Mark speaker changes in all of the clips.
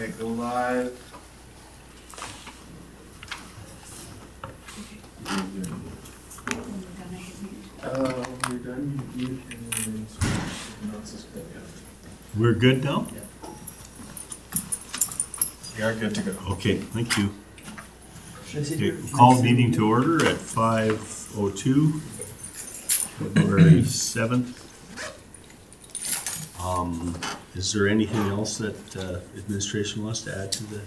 Speaker 1: Okay, go live. We're done. You can announce this good, yeah.
Speaker 2: We're good now?
Speaker 1: We are good to go.
Speaker 2: Okay, thank you. Okay, call meeting to order at 5:02, February 7th. Is there anything else that administration wants to add to the,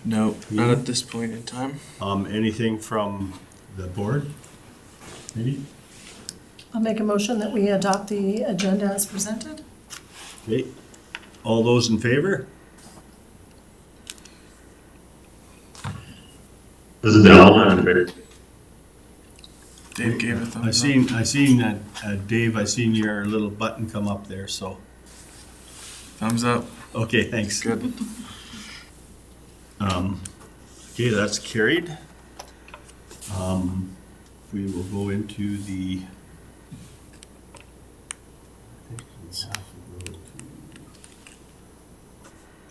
Speaker 1: No, not at this point in time.
Speaker 2: anything from the board? Maybe?
Speaker 3: I'll make a motion that we adopt the agenda as presented.
Speaker 2: Okay, all those in favor?
Speaker 4: This is Al, I'm in favor.
Speaker 1: Dave gave a thumbs
Speaker 2: I
Speaker 1: up.
Speaker 2: seen that, Dave, I seen your little button come up there, so,
Speaker 1: Thumbs up.
Speaker 2: okay, thanks.
Speaker 1: Good.
Speaker 2: Okay, that's carried. We will go into the.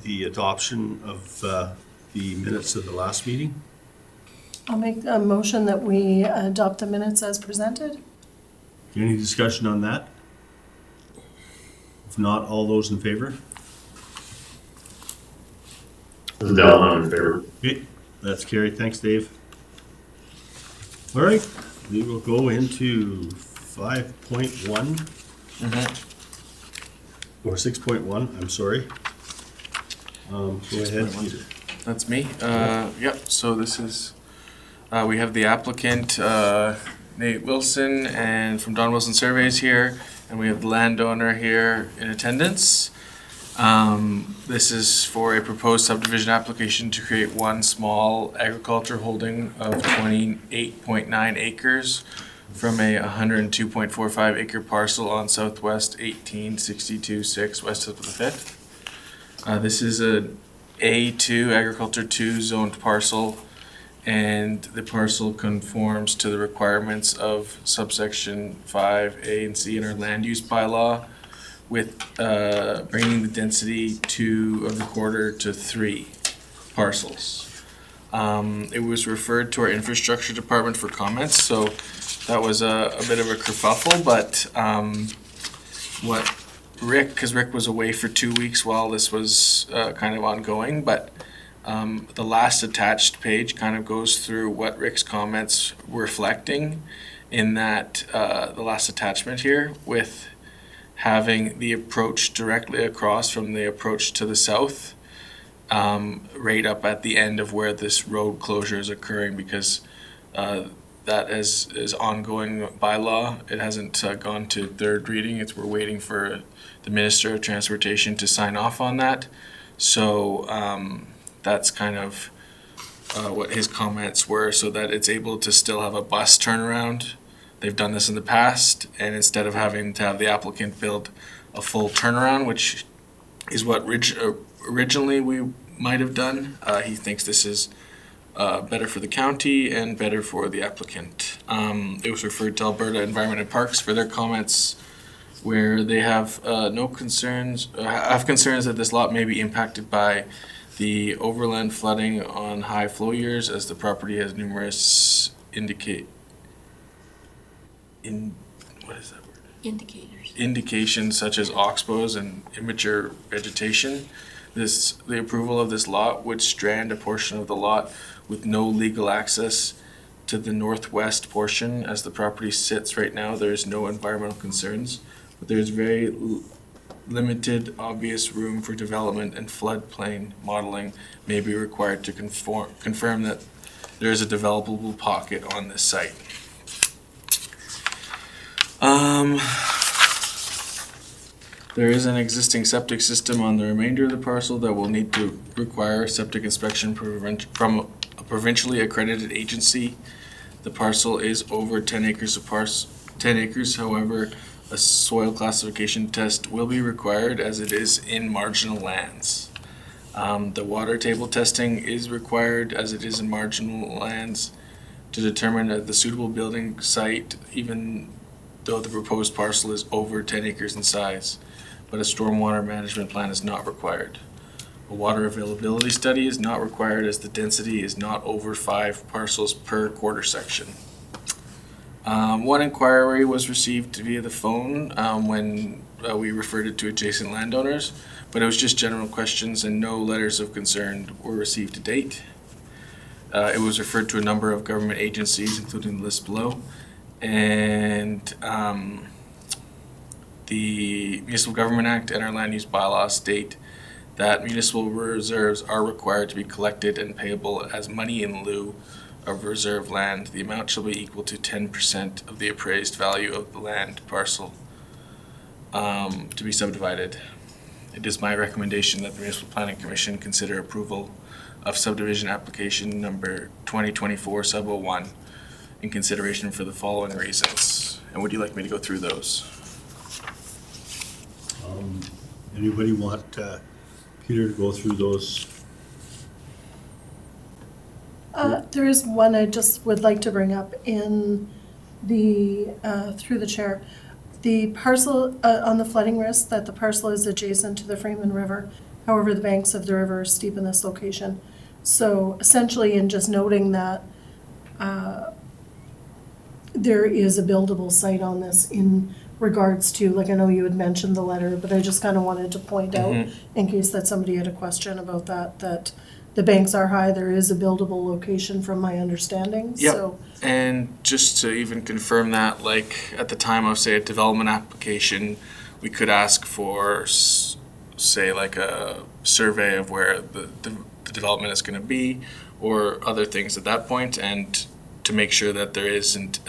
Speaker 2: The adoption of the minutes of the last meeting.
Speaker 3: I'll make a motion that we adopt the minutes as presented.
Speaker 2: Any discussion on that? If not, all those in favor?
Speaker 4: This is Al, I'm in favor.
Speaker 2: Okay, that's carried. Thanks, Dave. All right, we will go into 5.1 or 6.1, I'm sorry. Go ahead, Peter.
Speaker 1: That's me. Yep, so this is, we have the applicant, Nate Wilson, and from Don Wilson Surveys here, and we have the landowner here in attendance. This is for a proposed subdivision application to create one small agriculture holding of 28.9 acres from a 102.45 acre parcel on Southwest 1862-6 west of the 5th. This is a A2, Agriculture 2 zoned parcel, and the parcel conforms to the requirements of subsection 5A and C in our land use bylaw, with bringing the density of the quarter to 3 parcels. It was referred to our infrastructure department for comments, so that was a bit of a kerfuffle, but what Rick, because Rick was away for 2 weeks while this was kind of ongoing, but the last attached page kind of goes through what Rick's comments were reflecting in that the last attachment here, with having the approach directly across from the approach to the south, right up at the end of where this road closure is occurring, because that is ongoing by law. It hasn't gone to third reading. We're waiting for the Minister of Transportation to sign off on that. So that's kind of what his comments were, so that it's able to still have a bus turnaround. They've done this in the past, and instead of having to have the applicant build a full turnaround, which is what originally we might have done, he thinks this is better for the county and better for the applicant. It was referred to Alberta Environment and Parks for their comments, where they have have concerns that this lot may be impacted by the overland flooding on high flow years, as the property has numerous indications such as oxbows and immature vegetation. The approval of this lot would strand a portion of the lot with no legal access to the northwest portion. As the property sits right now, there's no environmental concerns, but there's very limited obvious room for development, and floodplain modeling may be required to confirm that there is a developable pocket on this site. There is an existing septic system on the remainder of the parcel that will need to require septic inspection from a provincially accredited agency. The parcel is over 10 acres. 10 acres, however, a soil classification test will be required as it is in marginal lands. The water table testing is required as it is in marginal lands to determine the suitable building site, even though the proposed parcel is over 10 acres in size, but a stormwater management plan is not required. A water availability study is not required as the density is not over 5 parcels per quarter section. One inquiry was received via the phone when we referred it to adjacent landowners, but it was just general questions and no letters of concern were received to date. It was referred to a number of government agencies, including the list below, and the Municipal Government Act and our land use bylaws state that municipal reserves are required to be collected and payable as money in lieu of reserve land. The amount shall be equal to 10% of the appraised value of the land parcel to be subdivided. It is my recommendation that the Municipal Planning Commission consider approval of subdivision application number 2024 sub 01 in consideration for the following reasons. And would you like me to go through those?
Speaker 2: Anybody want Peter to go through those?
Speaker 3: There is one I just would like to bring up in the, through the chair. The parcel, on the flooding risk, that the parcel is adjacent to the Freeman River. However, the banks of the river are steep in this location. So essentially, in just noting that there is a buildable site on this in regards to, like, I know you had mentioned the letter, but I just kind of wanted to point out, in case that somebody had a question about that, that the banks are high, there is a buildable location from my understanding,
Speaker 1: Yep.
Speaker 3: so.
Speaker 1: And just to even confirm that, like at the time of, say, a development application, we could ask for, say, like a survey of where the development is going to be or other things at that point, and to make sure that there isn't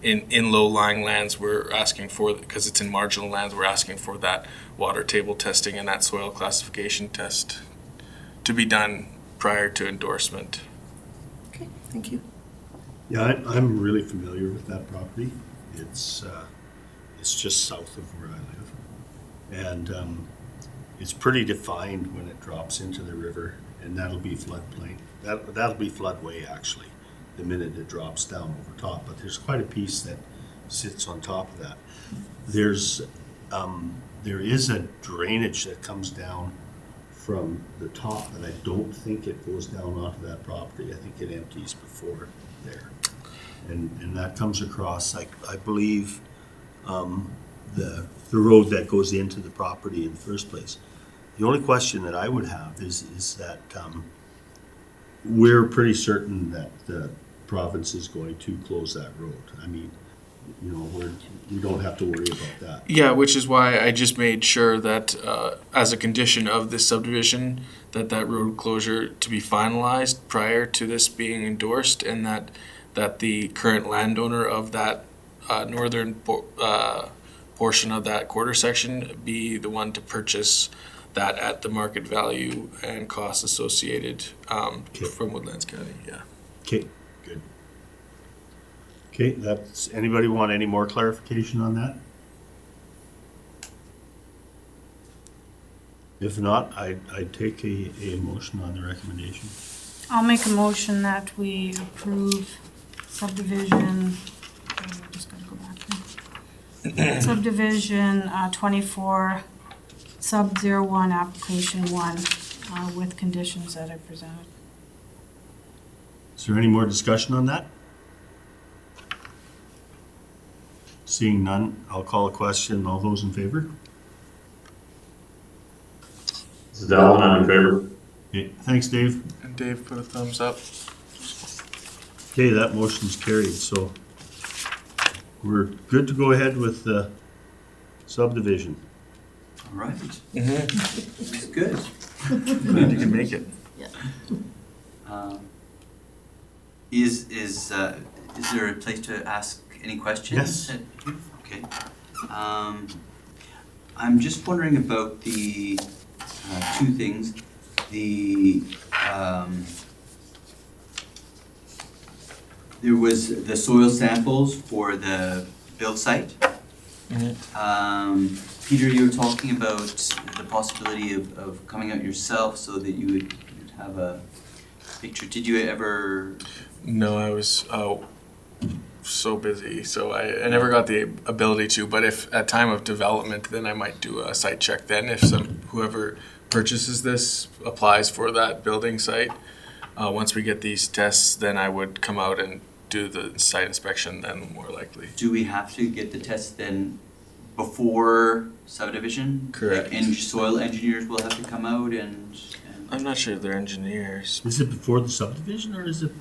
Speaker 1: in low-lying lands, we're asking for, because it's in marginal lands, we're asking for that water table testing and that soil classification test to be done prior to endorsement.
Speaker 3: Okay, thank you.
Speaker 2: Yeah, I'm really familiar with that property. It's just south of where I live. And it's pretty defined when it drops into the river, and that'll be floodplain. That'll be floodway, actually, the minute it drops down over top. But there's quite a piece that sits on top of that. There is a drainage that comes down from the top, and I don't think it goes down onto that property. I think it empties before there. And that comes across, I believe, the road that goes into the property in the first place. The only question that I would have is that we're pretty certain that the province is going to close that road. I mean, you know, we don't have to worry about that.
Speaker 1: Yeah, which is why I just made sure that as a condition of this subdivision, that road closure to be finalized prior to this being endorsed, and that the current landowner of that northern portion of that quarter section be the one to purchase that at the market value and costs associated from Woodlands County. Yeah.
Speaker 2: Okay, good. Okay, anybody want any more clarification on that? If not, I'd take a motion on the recommendation.
Speaker 5: I'll make a motion that we approve subdivision, just gotta go back here. Subdivision 24, sub 01, application 1, with conditions that I presented.
Speaker 2: Is there any more discussion on that? Seeing none, I'll call a question. All those in favor?
Speaker 4: This is Dallin, I'm in favor.
Speaker 2: Okay, thanks, Dave.
Speaker 1: And Dave put a thumbs up.
Speaker 2: Okay, that motion's carried, so we're good to go ahead with the subdivision.
Speaker 6: All right.
Speaker 1: Mm-hmm.
Speaker 6: Looks good.
Speaker 1: Glad you can make it.
Speaker 6: Is there a place to ask any questions?
Speaker 2: Yes.
Speaker 6: Okay. I'm just wondering about the two things. There was the soil samples for the build site. Peter, you were talking about the possibility of coming out yourself so that you would have a picture. Did you ever?
Speaker 1: No, I was so busy, so I never got the ability to. But if at time of development, then I might do a site check. Then if whoever purchases this applies for that building site. Once we get these tests, then I would come out and do the site inspection then more likely.
Speaker 6: Do we have to get the test then before subdivision?
Speaker 1: Correct.
Speaker 6: And soil engineers will have to come out and
Speaker 1: I'm not sure if they're engineers.
Speaker 2: Is it before the subdivision or is it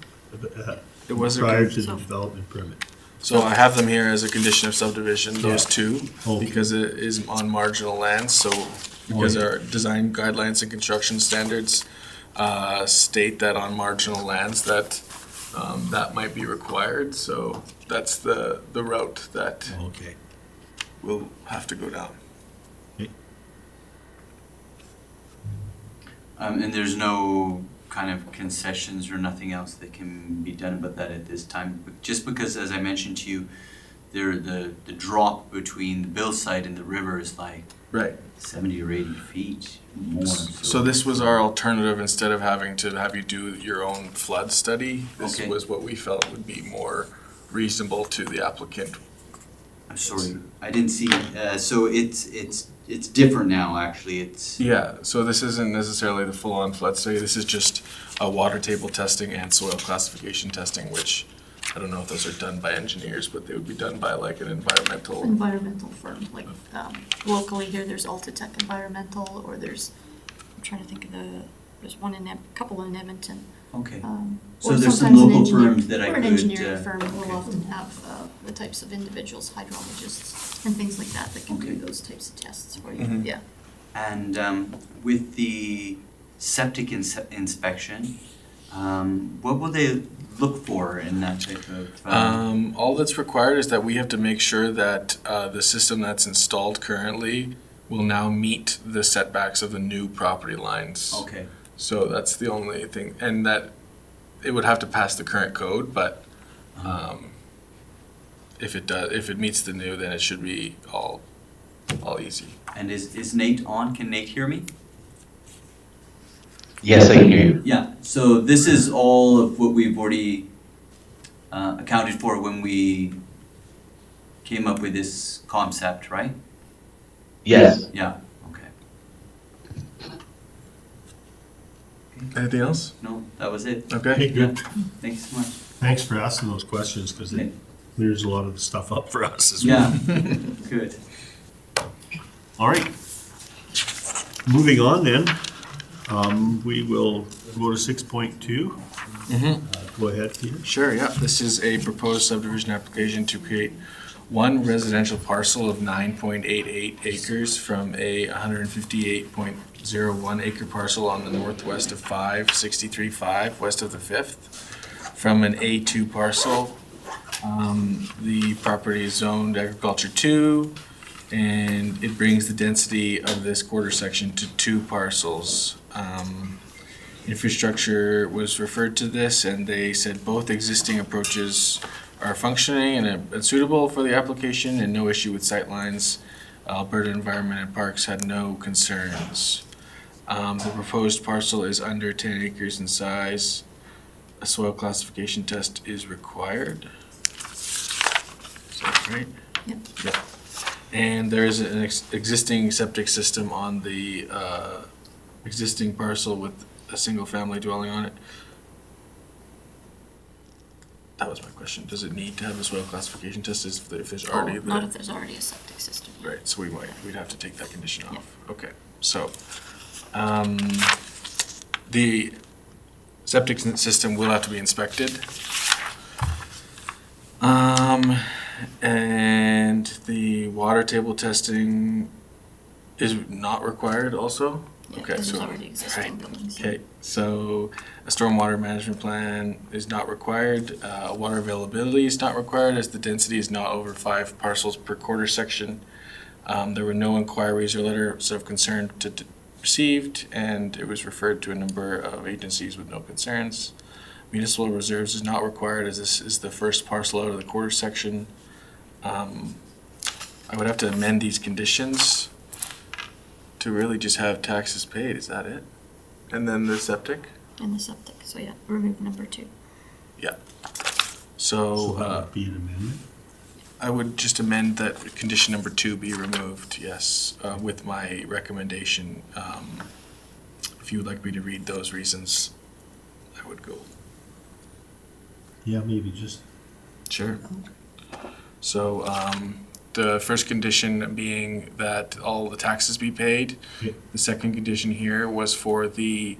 Speaker 1: It was a
Speaker 2: prior
Speaker 1: con-
Speaker 2: to the development permit?
Speaker 1: So I have them here as a condition of subdivision, those
Speaker 2: Yeah.
Speaker 1: two,
Speaker 2: Okay.
Speaker 1: because it is on marginal lands, so because
Speaker 2: Okay.
Speaker 1: our design guidelines and construction standards state that on marginal lands that that might be required, so that's the route that
Speaker 2: Okay.
Speaker 1: we'll have to go down.
Speaker 6: and there's no kind of concessions or nothing else that can be done about that at this time, just because, as I mentioned to you, the drop between the Bill site and the river is like
Speaker 1: Right.
Speaker 6: 70 or 80 feet more.
Speaker 1: So this was our alternative, instead of having to have you do your own flood study, this
Speaker 6: Okay.
Speaker 1: was what we felt would be more reasonable to the applicant.
Speaker 6: I'm sorry, I didn't see. So it's different now. Actually, it's
Speaker 1: Yeah, so this isn't necessarily the full-on flood study, this is just a water table testing and soil classification testing, which I don't know if those are done by engineers, but they would be done by like an environmental.
Speaker 5: Environmental firm, like locally here, there's Ultratech Environmental, or there's, I'm trying to think of there's one in, couple in Edmonton.
Speaker 6: okay.
Speaker 5: Or
Speaker 6: So there's some
Speaker 5: sometimes an
Speaker 6: local
Speaker 5: engineer-
Speaker 6: firms that I
Speaker 5: Or an
Speaker 6: could.
Speaker 5: engineering firm will
Speaker 6: okay.
Speaker 5: often have the types of individuals, hydrologists and things like that can
Speaker 6: Okay.
Speaker 5: do those types of tests for you,
Speaker 1: Mhm.
Speaker 5: yeah.
Speaker 6: And with the septic inspection, what will they look for in that type of?
Speaker 1: All that's required is that we have to make sure that the system that's installed currently will now meet the setbacks of the new property lines.
Speaker 6: Okay.
Speaker 1: So that's the only thing, and that it would have to pass the current code, but if it meets the new, then it should be all easy.
Speaker 6: And is Nate on? Can Nate hear me?
Speaker 7: Yes, I can hear you.
Speaker 6: Yeah. So this is all of what we've already accounted for when we came up with this concept, right?
Speaker 7: Yes.
Speaker 6: Yeah. Okay.
Speaker 1: Anything else?
Speaker 6: No, that was it.
Speaker 1: Okay.
Speaker 2: Okay, good.
Speaker 6: Thank you so much.
Speaker 2: Thanks for asking those questions because it clears a lot of the stuff up for us as
Speaker 6: Yeah.
Speaker 2: well.
Speaker 6: Good.
Speaker 2: All right. Moving on then, we will go to 6.2. Go ahead, Peter.
Speaker 1: Sure, yeah. This is a proposed subdivision application to create one residential parcel of 9.88 acres from a 158.01 acre parcel on the northwest of 563.5, west of the 5th, from an A2 parcel. The property is zoned agriculture 2, and it brings the density of this quarter section to 2 parcels. Infrastructure was referred to this, and they said both existing approaches are functioning and suitable for the application, and no issue with sightlines. Alberta Environment and Parks had no concerns. The proposed parcel is under 10 acres in size. A soil classification test is required. Is that right?
Speaker 5: Yep.
Speaker 1: Yep. And there is an existing septic system on the existing parcel with a single-family dwelling on it. That was my question. Does it need to have a soil classification test if there's already
Speaker 5: Oh, not if there's already a septic system.
Speaker 1: Right, so we'd have to take that condition off. Okay, so, the septic system will have to be inspected. And the water table testing is not required also?
Speaker 5: Yeah,
Speaker 1: Okay,
Speaker 5: because
Speaker 1: so,
Speaker 5: there's already existing
Speaker 1: right.
Speaker 5: buildings.
Speaker 1: Okay, so a stormwater management plan is not required. Water availability is not required as the density is not over 5 parcels per quarter section. There were no inquiries or letters of concern received, and it was referred to a number of agencies with no concerns. Municipal reserves is not required as this is the first parcel out of the quarter section. I would have to amend these conditions to really just have taxes paid, is that it? And then the septic?
Speaker 5: In the septic, so yeah, remove number 2.
Speaker 2: So that
Speaker 1: So
Speaker 2: would be an amendment.
Speaker 1: I would just amend that condition number 2 be removed, yes, with my recommendation if you would like me to read those reasons, I would go.
Speaker 2: Yeah, maybe just.
Speaker 1: Sure. So, the first condition being that all the taxes be paid.
Speaker 2: Yeah.
Speaker 1: The second condition here was for the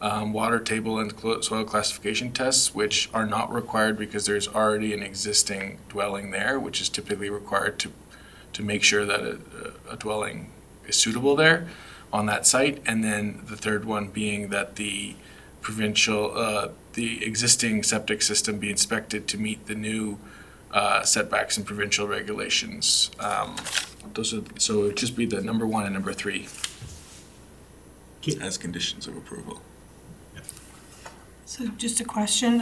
Speaker 1: water table and soil classification tests, which are not required because there's already an existing dwelling there, which is typically required to make sure that a dwelling is suitable there on that site. And then the third one being that the the existing septic system be inspected to meet the new setbacks and provincial regulations. So it'd just be the number 1 and number 3
Speaker 2: Okay.
Speaker 1: as conditions of approval.
Speaker 5: So just a question,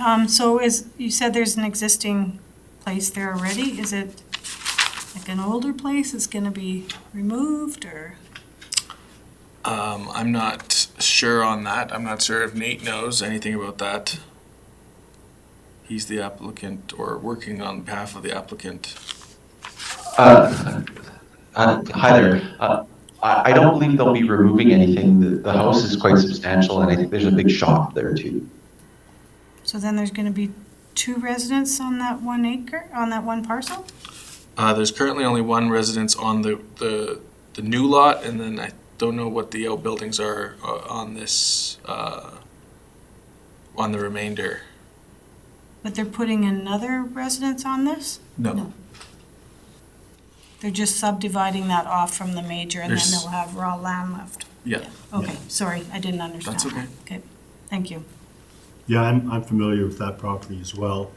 Speaker 5: you said there's an existing place there already, is it like an older place that's gonna be removed, or?
Speaker 1: I'm not sure on that. I'm not sure if Nate knows anything about that. He's the applicant or working on behalf of the applicant.
Speaker 7: Hi there. I don't believe they'll be removing anything. The house is quite substantial, and I think there's a big shop there too.
Speaker 5: So then there's gonna be 2 residents on that 1 acre, on that 1 parcel?
Speaker 1: There's currently only 1 residence on the new lot, and then I don't know what the outbuildings are on this, on the remainder.
Speaker 5: But they're putting another residence on this?
Speaker 1: No.
Speaker 5: They're just subdividing that off from the major, and then
Speaker 1: There's-
Speaker 5: they'll have raw land left?
Speaker 1: Yeah.
Speaker 5: Okay, sorry, I didn't understand
Speaker 1: That's
Speaker 5: that.
Speaker 1: okay.
Speaker 5: Okay, thank you.
Speaker 2: Yeah, I'm familiar with that property as well.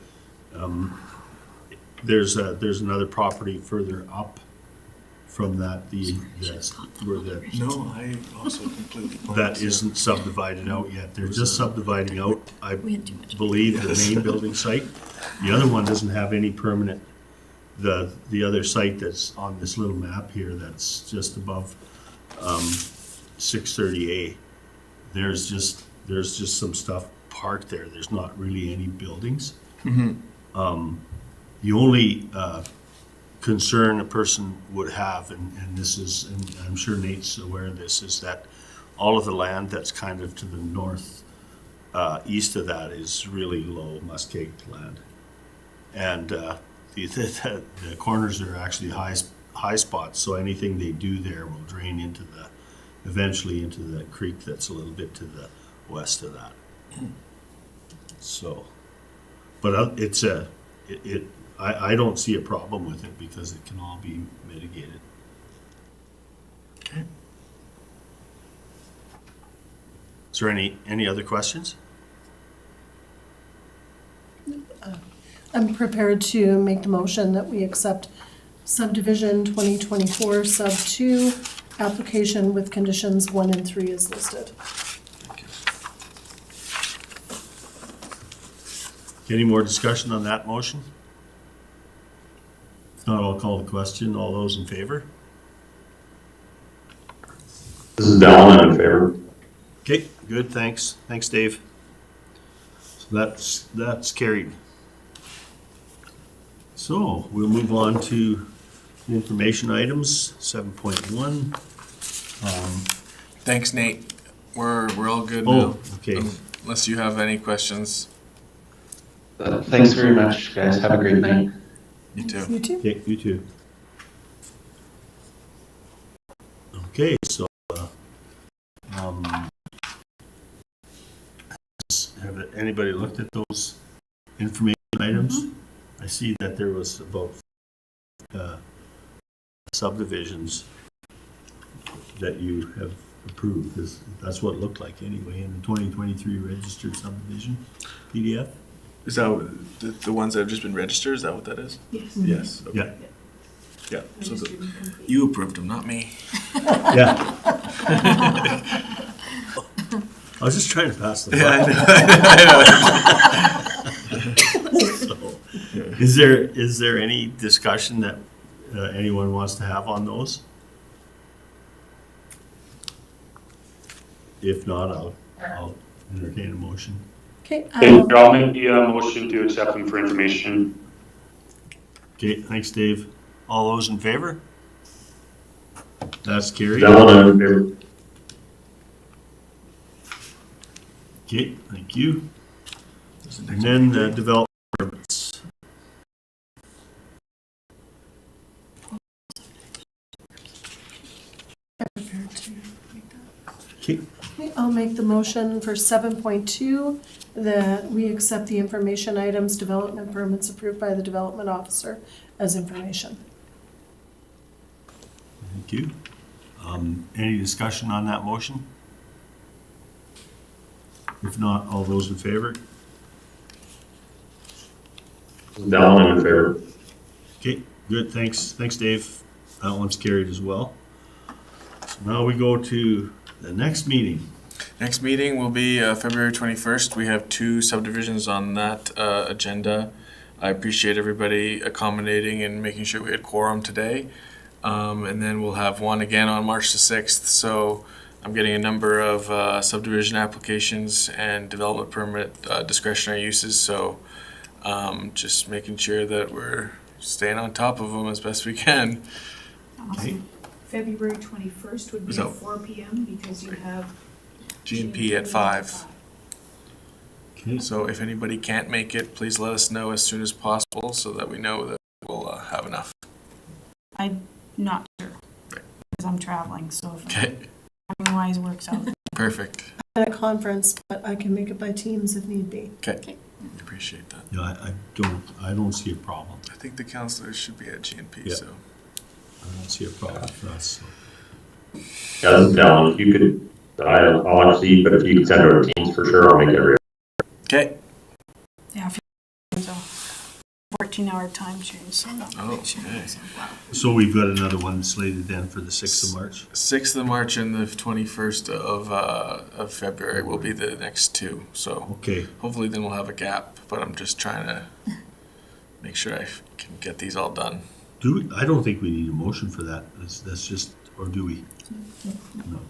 Speaker 2: There's another property further up from that, where
Speaker 1: No, I also completely.
Speaker 2: that isn't subdivided out yet. They're just subdividing out, I
Speaker 5: We had too much.
Speaker 2: believe, the main building site. The other one doesn't have any permanent, the other site that's on this little map here that's just above 630A. There's just some stuff parked there. There's not really any buildings. The only concern a person would have, and this is, and I'm sure Nate's aware of this, is that all of the land that's kind of to the north, east of that is really low muskeg land. And the corners are actually high spots, so anything they do there will drain eventually into the creek that's a little bit to the west of that. So, but I don't see a problem with it because it can all be mitigated.
Speaker 1: Okay.
Speaker 2: Is there any other questions?
Speaker 3: I'm prepared to make the motion that we accept subdivision 2024 sub 2 application with conditions 1 and 3 as listed.
Speaker 2: Any more discussion on that motion? If not, I'll call the question. All those in favor?
Speaker 4: This is Dallin, I'm in favor.
Speaker 2: Okay, good, thanks. Thanks, Dave. So that's carried. So we'll move on to information items, 7.1.
Speaker 1: Thanks, Nate. We're all good
Speaker 2: Oh,
Speaker 1: now.
Speaker 2: okay.
Speaker 1: Unless you have any questions.
Speaker 7: Thanks very much, guys. Have a great night.
Speaker 1: You too.
Speaker 3: You too?
Speaker 2: Okay, you too. Okay, so, have anybody looked at those information items? I see that there was about subdivisions that you have approved. That's what it looked like anyway in the 2023 registered subdivision PDF.
Speaker 1: Is that the ones that have just been registered? Is that what that is?
Speaker 5: Yes.
Speaker 1: Yes. Okay.
Speaker 2: Yeah.
Speaker 1: Yeah. So you approved them, not me.
Speaker 2: Yeah. I was just trying to pass the buck. So, is there any discussion that anyone wants to have on those? If not, I'll entertain a motion.
Speaker 3: Okay,
Speaker 4: I'll make the motion to accept them for information.
Speaker 2: Okay, thanks, Dave. All those in favor? That's carried.
Speaker 4: Dallin, I'm in favor.
Speaker 2: Okay, thank you. And then development permits.
Speaker 3: Prepared to make that.
Speaker 2: Okay,
Speaker 3: Okay, I'll make the motion for 7.2 that we accept the information items, development permits approved by the development officer as information.
Speaker 2: thank you. Any discussion on that motion? If not, all those in favor?
Speaker 4: Dallin, I'm in favor.
Speaker 2: Okay, good, thanks, Dave. That one's carried as well. So now we go to the next meeting.
Speaker 1: Next meeting will be February 21st. We have 2 subdivisions on that agenda. I appreciate everybody accommodating and making sure we had quorum today. And then we'll have one again on March the 6th. So I'm getting a number of subdivision applications and development permit discretionary uses. So just making sure that we're staying on top of them as best we can.
Speaker 2: Okay,
Speaker 8: February 21st would be
Speaker 1: So-
Speaker 8: at 4 PM because you have.
Speaker 1: G&P at 5.
Speaker 2: okay,
Speaker 1: So if anybody can't make it, please let us know as soon as possible so that we know that we'll have enough.
Speaker 5: I'm not sure, because I'm traveling, so if
Speaker 1: Okay,
Speaker 5: timing wise works out.
Speaker 1: perfect.
Speaker 3: At a conference, but I can make it by Teams if need be.
Speaker 1: Okay, appreciate that.
Speaker 2: yeah, I don't see a problem.
Speaker 1: I think the counselors should be at G&P,
Speaker 2: Yeah.
Speaker 1: so.
Speaker 2: I don't see a problem with us.
Speaker 9: Yeah, this is Dallin. If you could, I'll actually, but if you could send our teams for sure, I'll make it real.
Speaker 1: Okay.
Speaker 5: Yeah, if it's a 14-hour time change, so not
Speaker 1: Oh,
Speaker 5: make sure.
Speaker 1: okay.
Speaker 2: So we've got another one slated then for the 6th of March?
Speaker 1: 6th of March and the 21st of February will be the next 2. So
Speaker 2: Okay,
Speaker 1: hopefully then we'll have a gap, but I'm just trying to make sure I can get these all done.
Speaker 2: I don't think we need a motion for that. That's just, or do we? No.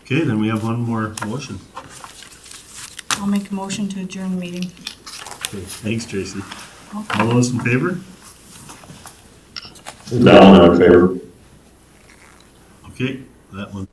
Speaker 2: Okay, then we have one more motion.
Speaker 5: I'll make a motion to adjourn the meeting.
Speaker 2: Okay, thanks, Tracy.
Speaker 5: Okay.
Speaker 2: All those in favor?
Speaker 9: Dallin, I'm in favor.
Speaker 2: Okay, that one